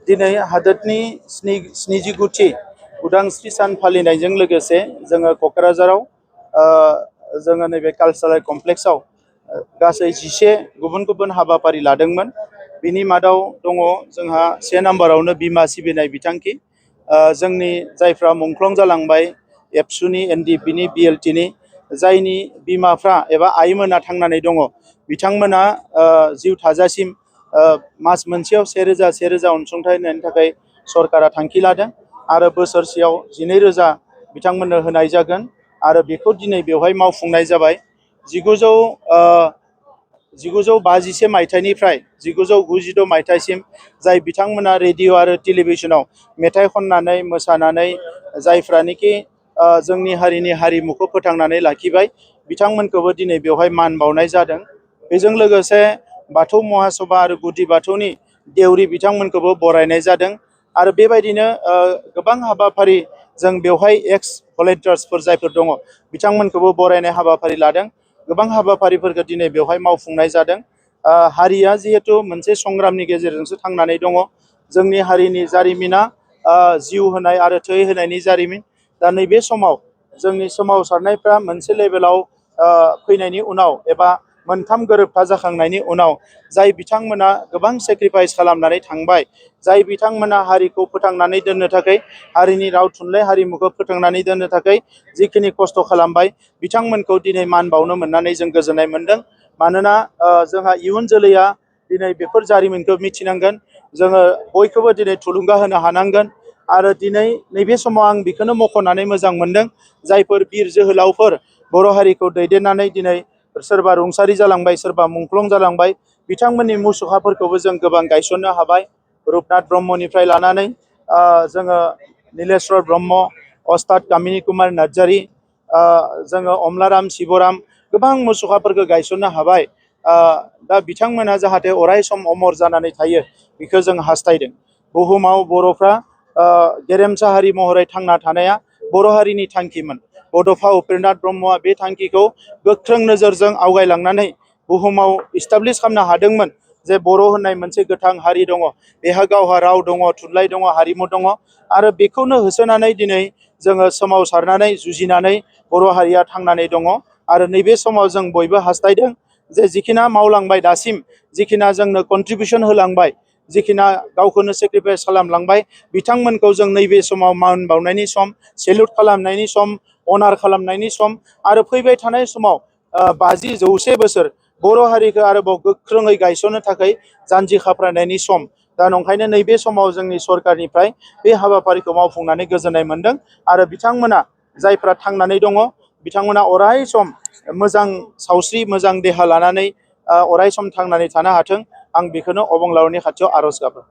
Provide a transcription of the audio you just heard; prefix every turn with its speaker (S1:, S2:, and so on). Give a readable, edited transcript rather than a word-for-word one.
S1: दिनै हादोरनि 79थि उदांस्रि सान फालिनायजों लोगोसे जोङो क'क्राझाराव जोङो नैबे कालचारेल कमप्लेक्सआव गासै 11 गुबुन गुबुन हाबाफारि लादोंमोन। बिनि मादाव दङ जोंहा 1 नाम्बारावनो बिमा सिबिनाय बिथांखि जोंनि जायफ्रा मुंख्लं जालांबाय एबसुनि एनडिपिनि बिएलटिनि जायनि बिमाफ्रा एबा आइमोना थांनानै दङ बिथांमोना जिउ थाजासिम मास मोनसेयाव 1000 अनसुंथाइ होनायनि थाखाय सरकारा थांखि लादों आरो बोसोरसेयाव 12,000 बिथांमोननो होनाय जागोन आरो बेखौ दिनै बेवहाय मावफुंनाय जाबाय। 1951 मायथाइनिफ्राय 1996 मायथाइसिम जाय बिथांमोना रेडिअ आरो टेलिभिजनाव मेथाइ खननानै मोसानानै जायफ्रानोखि जोंनि हारिनि हारिमुखौ फोथांनानै लाखिबाय बिथांमोनखौबो दिनै बेवहाय मान बावनाय जादों। बेजों लोगोसे बाथौ महासभा आरो गुदि बाथौनि देउरि बिथांमोनखौबो बरायनाय जादों आरो बेबायदिनो गोबां हाबाफारि जों बेवहाय एक्स भलेन्टियार्सफोर जायफोर दङ बिथांमोनखौबो बरायनाय हाबाफारि लादों। गोबां हाबाफारिफोरखौ दिनै बेवहाय मावफुंनाय जादों। हारिया जिहेतु मोनसे संग्रामनि गेजेरजोंसो थांनानै दङ। जोंनि हारिनि जारिमिना जिउ होनाय आरो थै होनायनि जारिमिन। दा नैबे समाव जोंनि सोमावसारनायफ्रा मोनसे लेभेलाव फैनायनि उनाव एबा मोनथाम गोरोबथा जाखांनायनि उनाव जाय बिथांमोना गोबां सेक्रिफाइस खालामनानै थांबाय, जाय बिथांमोना हारिखौ फोथांनानै दोननो थाखाय हारिनि राव थुनलाइ हारिमुखौ फोथांनानै दोननो थाखाय जिखिनि खस्थ' खालामबाय बिथांमोनखौ दिनै मान बावनो मोननानै जों गोजोननाय मोनदों। मानोना जोंहा इयुन जोलैया दिनै बेफोर जारिमिनखौ मिथिनांगोन। जोङो बयखौबो दिनै थुलुंगा होनो हानांगोन आरो दिनै नैबे समाव आं बेखौनो मख'नानै मोजां मोनदों जायफोर बिर जोहोलावफोर बर' हारिखौ दैदेननानै दिनै सोरबा रुंसारि जालांबाय सोरबा मुंख्लं जालांबाय बिथांमोननि मुसुखाफोरखौबो जों गोबां गायसननो हाबाय। रुपनाथ ब्रह्मनिफ्राय लानानै जोङो नीलेश्वर ब्रह्म, अस्ताद कामिनी कुमार नार्जारी, जोङो अमलाराम शिबराम गोबां मुसुखाफोरखौ गायसननो हाबाय। दा बिथांमोना जाहाथे अराय सम अमर जानानै थायो बेखौ जों हास्थायदों। बुहुमाव बर'फ्रा गेरेमसा हारि महरै थांना थानाया बर' हारिनि थांखिमोन। बड'फा उपेन्द्रनाथ ब्रह्मआ बे थांखिखौ गोख्रों नोजोरजों आवगायलांनानै बुहुमाव इस्टाब्लिश खालामनो हादोंमोन जे बर' होननाय मोनसे गोथां हारि दङ, बेहा गावहा राव दङ, थुनलाइ दङ, हारिमु दङ आरो बेखौनो होसोनानै दिनै जोङो सोमावसारनानै जुजिनानै बर' हारिया थांनानै दङ। आरो नैबे समाव जों बयबो हास्थायदों जे जिखिना मावलांबाय दासिम, जिखिना जोंनो कन्ट्रिबिउसन होलांबाय, जिखिना गावखौनो सेक्रिफाइस खालामलांबाय बिथांमोनखौ जों नैबे समाव मान बावनायनि सम, सेल्युट खालामनायनि सम, अनार खालामनायनि सम आरो फैबाय थानाय समाव 50-100 बोसोर बर' हारिखौ आरोबाव गोख्रोङै गायसननो थाखाय जानजि खाफ्रानायनि सम। दा नंखायनो नैबे समाव जोंनि सरकारनिफ्राय बे हाबाफारिखौ मावफुंनानै गोजोननाय मोनदों आरो बिथांमोना जायफ्रा थांनानै दङ बिथांमोना अराय सम मोजां सावस्रि मोजां देहा लानानै अराय सम थांनानै थानो हाथों आं बेखौनो अबंलावरनि खाथियाव आर'ज गाबो।